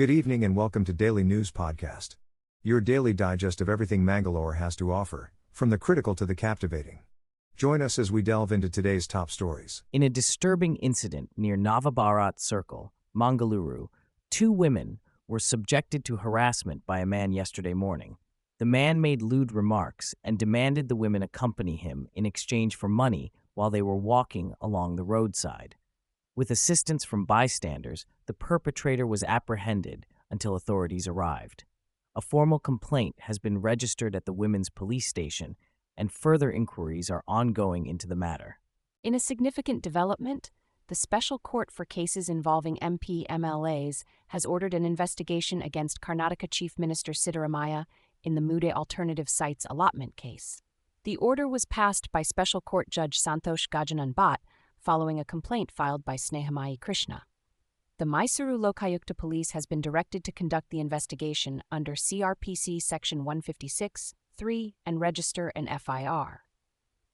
Good evening and welcome to Daily News Podcast. Your daily digest of everything Mangalore has to offer, from the critical to the captivating. Join us as we delve into today's top stories. In a disturbing incident near Navabharat Circle, Mangaluru, two women were subjected to harassment by a man yesterday morning. The man made lewd remarks and demanded the women accompany him in exchange for money while they were walking along the roadside. With assistance from bystanders, the perpetrator was apprehended until authorities arrived. A formal complaint has been registered at the women's police station, and further inquiries are ongoing into the matter. In a significant development, the Special Court for Cases Involving MP-MLAs has ordered an investigation against Karnataka Chief Minister Siddaramaiah in the Mude Alternative Sites allotment case. The order was passed by Special Court Judge Santosh Gajanan Bhatt following a complaint filed by Snehamai Krishna. The Mysuru Lokayukta Police has been directed to conduct the investigation under CRPC Section 156(3) and register an FIR.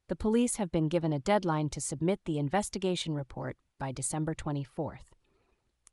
The police have been given a deadline to submit the investigation report by December 24th.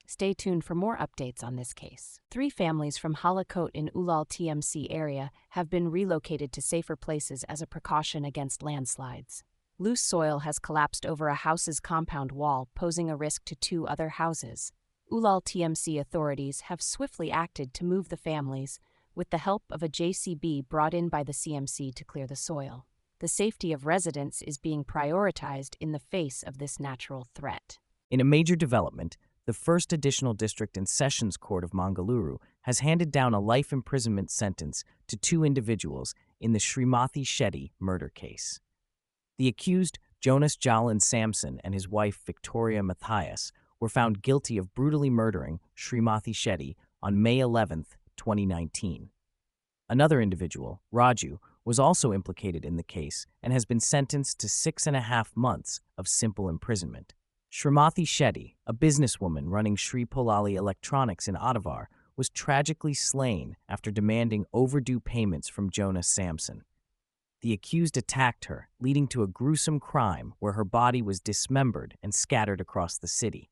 Stay tuned for more updates on this case. 3 families from Halakot in Ulal TMC area have been relocated to safer places as a precaution against landslides. Loose soil has collapsed over a house's compound wall, posing a risk to 2 other houses. Ulal TMC authorities have swiftly acted to move the families, with the help of a JCB brought in by the CMC to clear the soil. The safety of residents is being prioritized in the face of this natural threat. In a major development, the First Additional District and Sessions Court of Mangaluru has handed down a life imprisonment sentence to 2 individuals in the Srimathi Shetty murder case. The accused, Jonas Jalan Samson, and his wife Victoria Matthias were found guilty of brutally murdering Srimathi Shetty on May 11, 2019. Another individual, Raju, was also implicated in the case and has been sentenced to 6.5 months of simple imprisonment. Srimathi Shetty, a businesswoman running Sri Polali Electronics in Ottavar, was tragically slain after demanding overdue payments from Jonas Samson. The accused attacked her, leading to a gruesome crime where her body was dismembered and scattered across the city.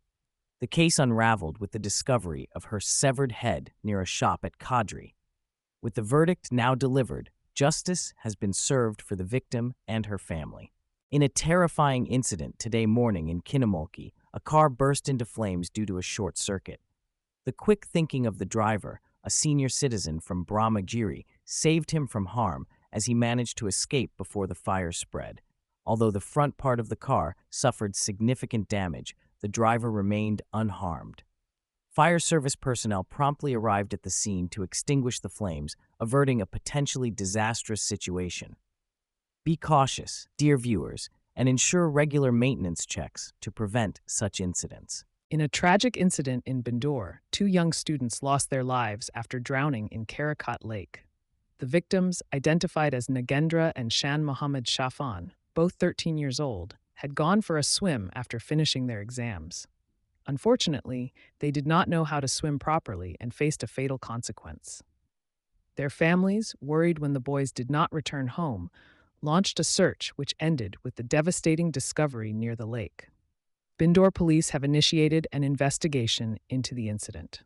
The case unraveled with the discovery of her severed head near a shop at Kadri. With the verdict now delivered, justice has been served for the victim and her family. In a terrifying incident today morning in Kinnamolki, a car burst into flames due to a short circuit. The quick thinking of the driver, a senior citizen from Brahmagiri, saved him from harm as he managed to escape before the fire spread. Although the front part of the car suffered significant damage, the driver remained unharmed. Fire service personnel promptly arrived at the scene to extinguish the flames, averting a potentially disastrous situation. Be cautious, dear viewers, and ensure regular maintenance checks to prevent such incidents. In a tragic incident in Bangalore, 2 young students lost their lives after drowning in Karakat Lake. The victims, identified as Nagendra and Shan Mohammed Shafan, both 13 years old, had gone for a swim after finishing their exams. Unfortunately, they did not know how to swim properly and faced a fatal consequence. Their families, worried when the boys did not return home, launched a search which ended with the devastating discovery near the lake. Bangalore police have initiated an investigation into the incident.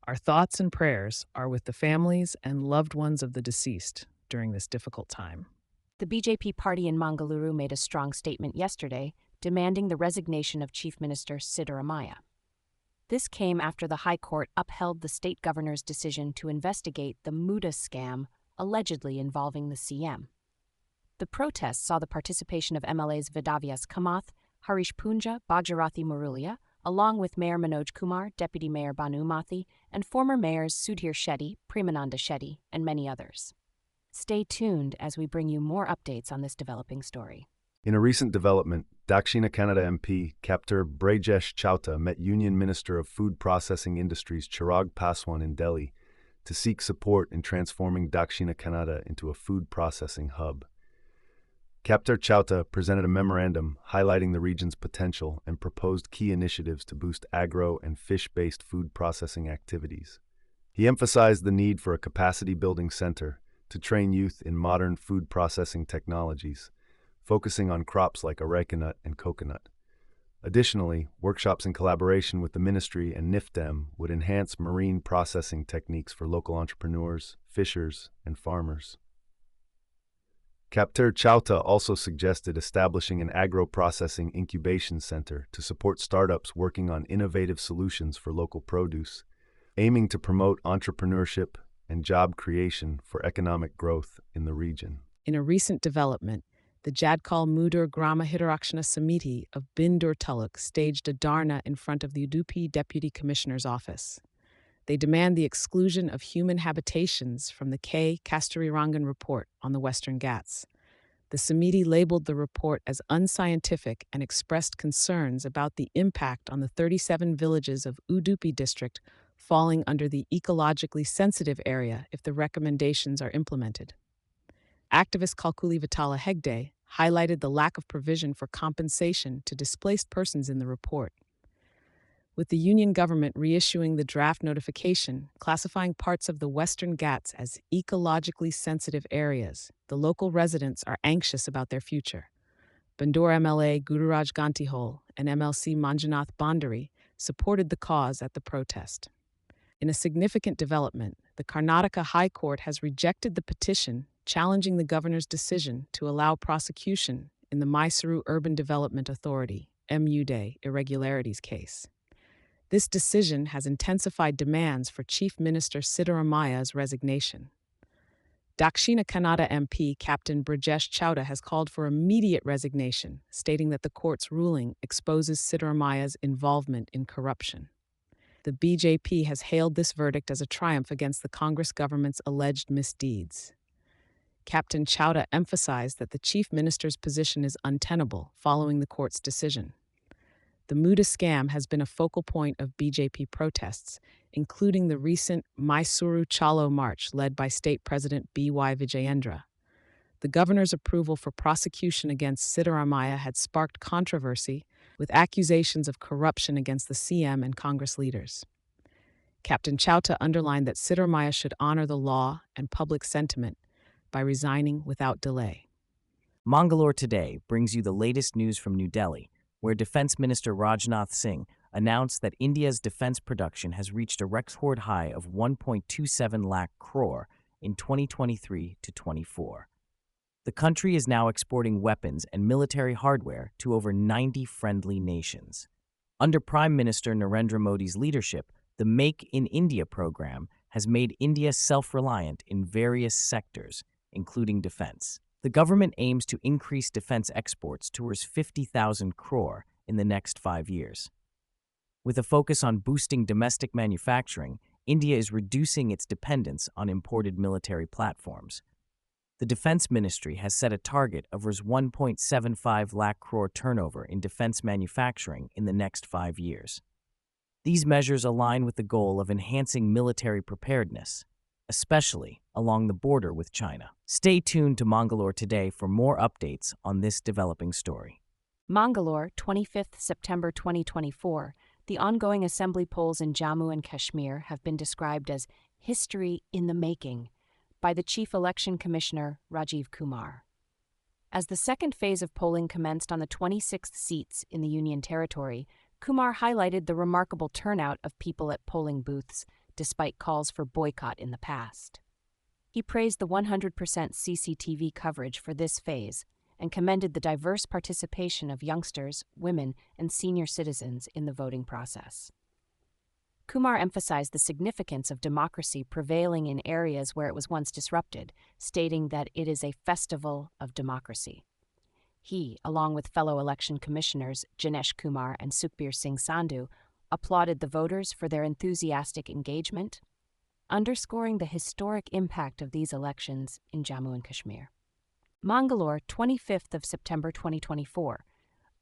Our thoughts and prayers are with the families and loved ones of the deceased during this difficult time. The BJP party in Mangaluru made a strong statement yesterday demanding the resignation of Chief Minister Siddaramaiah. This came after the High Court upheld the state governor's decision to investigate the Muda scam allegedly involving the CM. The protests saw the participation of MLAs Vedavyas Kamath, Harish Punja, Bhagjarathi Murulia, along with Mayor Manoj Kumar, Deputy Mayor Banu Mathi, and former mayors Sudhir Shetty, Premananda Shetty, and many others. Stay tuned as we bring you more updates on this developing story. In a recent development, Dakshina Kannada MP Captor Brajesh Chauta met Union Minister of Food Processing Industries Chirag Paswan in Delhi to seek support in transforming Dakshina Kannada into a food processing hub. Captor Chauta presented a memorandum highlighting the region's potential and proposed key initiatives to boost agro and fish-based food processing activities. He emphasized the need for a capacity-building center to train youth in modern food processing technologies, focusing on crops like areca nut and coconut. Additionally, workshops in collaboration with the ministry and NIFDEM would enhance marine processing techniques for local entrepreneurs, fishers, and farmers. Captain Chauta also suggested establishing an agro-processing incubation center to support startups working on innovative solutions for local produce, aiming to promote entrepreneurship and job creation for economic growth in the region. In a recent development, the Jadkal Mudur Grama Hitarakshana Samiti of Bindur Taluk staged a dharna in front of the Udupi Deputy Commissioner's office. They demand the exclusion of human habitations from the K. Kasturirangan report on the Western Ghats. The Samiti labeled the report as unscientific and expressed concerns about the impact on the 37 villages of Udupi district falling under the ecologically sensitive area if the recommendations are implemented. Activist Kalkuli Vitala Hegde highlighted the lack of provision for compensation to displaced persons in the report. With the union government reissuing the draft notification classifying parts of the Western Ghats as ecologically sensitive areas, the local residents are anxious about their future. Bandur MLA Gururaj Gantihol and MLC Manjunath Bandari supported the cause at the protest. In a significant development, the Karnataka High Court has rejected the petition challenging the governor's decision to allow prosecution in the Mysuru Urban Development Authority (MUDE) irregularities case. This decision has intensified demands for Chief Minister Siddharamaya's resignation. Dakshina Kannada MP Captain Brajesh Chauta has called for immediate resignation, stating that the court's ruling exposes Siddharamaya's involvement in corruption. The BJP has hailed this verdict as a triumph against the Congress government's alleged misdeeds. Captain Chauta emphasized that the Chief Minister's position is untenable following the court's decision. The Muda scam has been a focal point of BJP protests, including the recent Mysuru Chalo March led by State President B.Y. Vijayendra. The governor's approval for prosecution against Siddharamaya had sparked controversy, with accusations of corruption against the CM and Congress leaders. Captain Chauta underlined that Siddharamaya should honor the law and public sentiment by resigning without delay. Mangalore Today brings you the latest news from New Delhi, where Defense Minister Rajnath Singh announced that India's defense production has reached a record high of 1.27 lakh crore in 2023 to 24. The country is now exporting weapons and military hardware to over 90 friendly nations. Under Prime Minister Narendra Modi's leadership, the Make in India program has made India self-reliant in various sectors, including defense. The government aims to increase defense exports towards 50,000 crore in the next 5 years. With a focus on boosting domestic manufacturing, India is reducing its dependence on imported military platforms. The Defense Ministry has set a target of 1.75 lakh crore turnover in defense manufacturing in the next 5 years. These measures align with the goal of enhancing military preparedness, especially along the border with China. Stay tuned to Mangalore Today for more updates on this developing story. Mangalore, 25th September 2024. The ongoing assembly polls in Jammu and Kashmir have been described as history in the making by the Chief Election Commissioner, Rajiv Kumar. As the second phase of polling commenced on the 26th seats in the Union Territory, Kumar highlighted the remarkable turnout of people at polling booths, despite calls for boycott in the past. He praised the 100% CCTV coverage for this phase and commended the diverse participation of youngsters, women, and senior citizens in the voting process. Kumar emphasized the significance of democracy prevailing in areas where it was once disrupted, stating that it is a festival of democracy. He, along with fellow election commissioners Janesh Kumar and Sukhbir Singh Sandhu, applauded the voters for their enthusiastic engagement, underscoring the historic impact of these elections in Jammu and Kashmir. Mangalore, 25th of September 2024.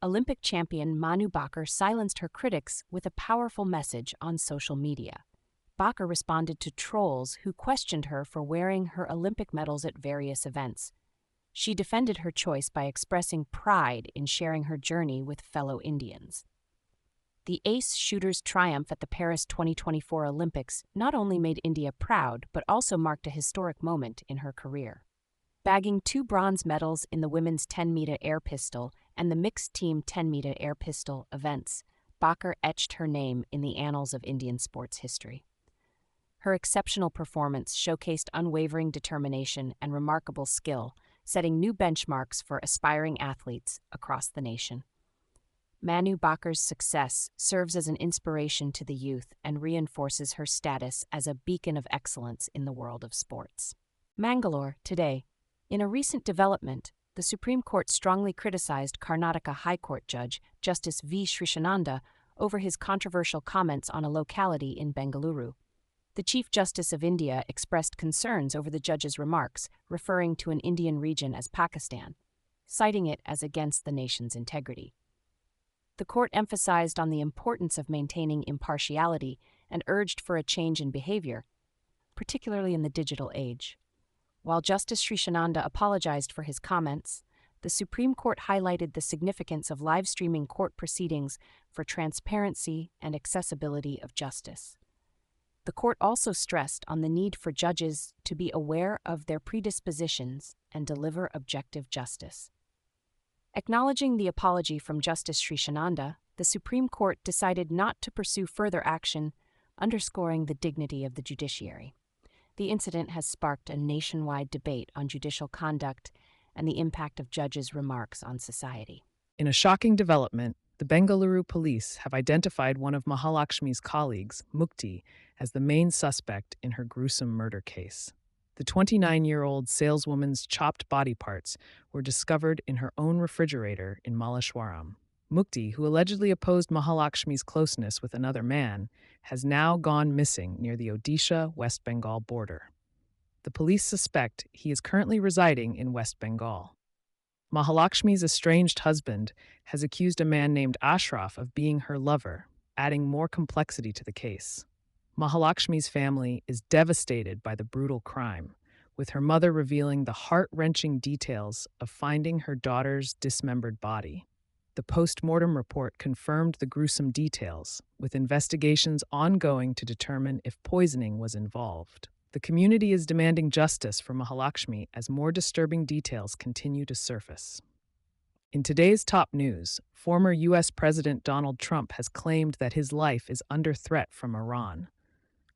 Olympic champion Manu Baker silenced her critics with a powerful message on social media. Baker responded to trolls who questioned her for wearing her Olympic medals at various events. She defended her choice by expressing pride in sharing her journey with fellow Indians. The ace shooter's triumph at the Paris 2024 Olympics not only made India proud, but also marked a historic moment in her career. Bagging 2 bronze medals in the women's 10-meter air pistol and the mixed team 10-meter air pistol events, Bakker etched her name in the annals of Indian sports history. Her exceptional performance showcased unwavering determination and remarkable skill, setting new benchmarks for aspiring athletes across the nation. Manu Bakker's success serves as an inspiration to the youth and reinforces her status as a beacon of excellence in the world of sports. Mangalore, today. In a recent development, the Supreme Court strongly criticized Karnataka High Court Judge Justice V. Srishananda over his controversial comments on a locality in Bengaluru. The Chief Justice of India expressed concerns over the judge's remarks, referring to an Indian region as Pakistan, citing it as against the nation's integrity. The court emphasized on the importance of maintaining impartiality and urged for a change in behavior, particularly in the digital age. While Justice Srishananda apologized for his comments, the Supreme Court highlighted the significance of live streaming court proceedings for transparency and accessibility of justice. The court also stressed on the need for judges to be aware of their predispositions and deliver objective justice. Acknowledging the apology from Justice Srishananda, the Supreme Court decided not to pursue further action, underscoring the dignity of the judiciary. The incident has sparked a nationwide debate on judicial conduct and the impact of judges' remarks on society. In a shocking development, the Bengaluru police have identified one of Mahalakshmi's colleagues, Mukti, as the main suspect in her gruesome murder case. The 29-year-old saleswoman's chopped body parts were discovered in her own refrigerator in Malleshwaram. Mukti, who allegedly opposed Mahalakshmi's closeness with another man, has now gone missing near the Odisha-West Bengal border. The police suspect he is currently residing in West Bengal. Mahalakshmi's estranged husband has accused a man named Ashraf of being her lover, adding more complexity to the case. Mahalakshmi's family is devastated by the brutal crime, with her mother revealing the heart-wrenching details of finding her daughter's dismembered body. The post-mortem report confirmed the gruesome details, with investigations ongoing to determine if poisoning was involved. The community is demanding justice for Mahalakshmi as more disturbing details continue to surface. In today's top news, former U.S. President Donald Trump has claimed that his life is under threat from Iran.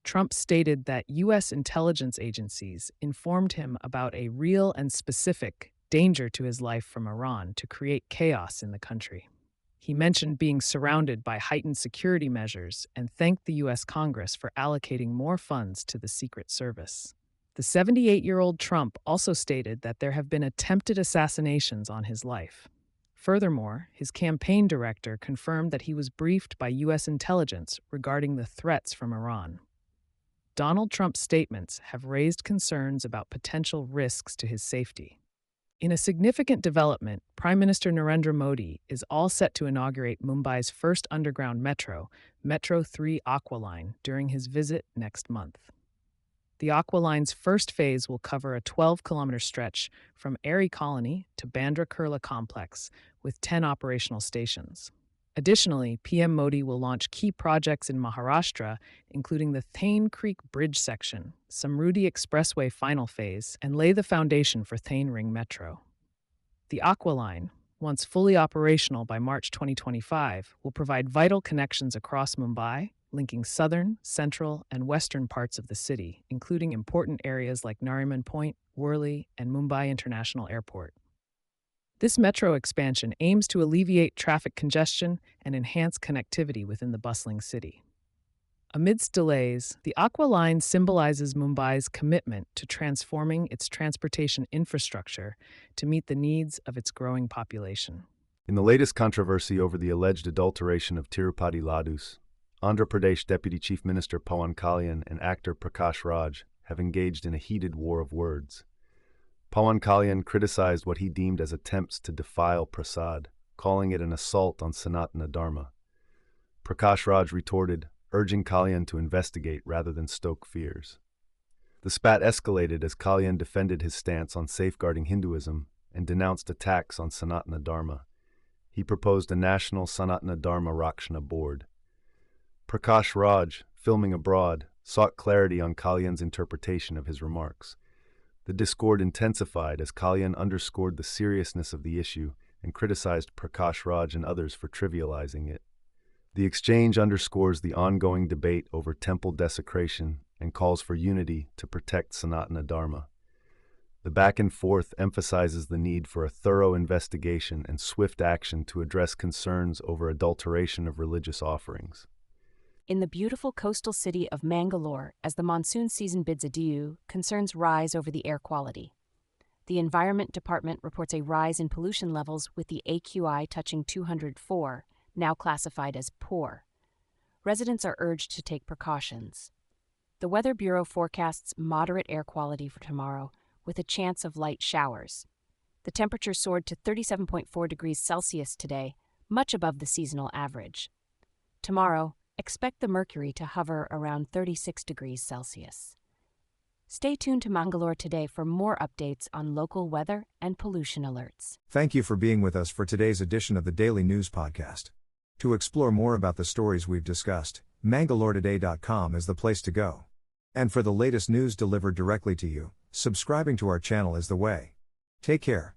Trump stated that U.S. intelligence agencies informed him about a real and specific danger to his life from Iran to create chaos in the country. He mentioned being surrounded by heightened security measures and thanked the U.S. Congress for allocating more funds to the Secret Service. The 78-year-old Trump also stated that there have been attempted assassinations on his life. Furthermore, his campaign director confirmed that he was briefed by U.S. intelligence regarding the threats from Iran. Donald Trump's statements have raised concerns about potential risks to his safety. In a significant development, Prime Minister Narendra Modi is all set to inaugurate Mumbai's first underground metro, Metro 3 Aqua Line, during his visit next month. The Aqua Line's first phase will cover a 12-kilometer stretch from Airy Colony to Bandra Kurla Complex, with 10 operational stations. Additionally, PM Modi will launch key projects in Maharashtra, including the Thane Creek Bridge section, Samruddhi Expressway final phase, and lay the foundation for Thane Ring Metro. The Aqua Line, once fully operational by March 2025, will provide vital connections across Mumbai, linking southern, central, and western parts of the city, including important areas like Nariman Point, Worli, and Mumbai International Airport. This metro expansion aims to alleviate traffic congestion and enhance connectivity within the bustling city. Amidst delays, the Aqua Line symbolizes Mumbai's commitment to transforming its transportation infrastructure to meet the needs of its growing population. In the latest controversy over the alleged adulteration of Tirupati Laddus, Andhra Pradesh Deputy Chief Minister Pawan Kalyan and actor Prakash Raj have engaged in a heated war of words. Pawan Kalyan criticized what he deemed as attempts to defile Prasad, calling it an assault on Sanatana Dharma. Prakash Raj retorted, urging Kalyan to investigate rather than stoke fears. The spat escalated as Kalyan defended his stance on safeguarding Hinduism and denounced attacks on Sanatana Dharma. He proposed a national Sanatana Dharma Rakshana board. Prakash Raj, filming abroad, sought clarity on Kalyan's interpretation of his remarks. The discord intensified as Kalyan underscored the seriousness of the issue, and criticized Prakash Raj and others for trivializing it. The exchange underscores the ongoing debate over temple desecration and calls for unity to protect Sanatana Dharma. The back and forth emphasizes the need for a thorough investigation and swift action to address concerns over adulteration of religious offerings. In the beautiful coastal city of Mangalore, as the monsoon season bids adieu, concerns rise over the air quality. The Environment Department reports a rise in pollution levels with the AQI touching 204, now classified as poor. Residents are urged to take precautions. The Weather Bureau forecasts moderate air quality for tomorrow, with a chance of light showers. The temperature soared to 37.4 degrees Celsius today, much above the seasonal average. Tomorrow, expect the mercury to hover around 36 degrees Celsius. Stay tuned to Mangalore today for more updates on local weather and pollution alerts. Thank you for being with us for today's edition of the Daily News Podcast. To explore more about the stories we've discussed, mangaloretoday.com is the place to go. And for the latest news delivered directly to you, subscribing to our channel is the way. Take care.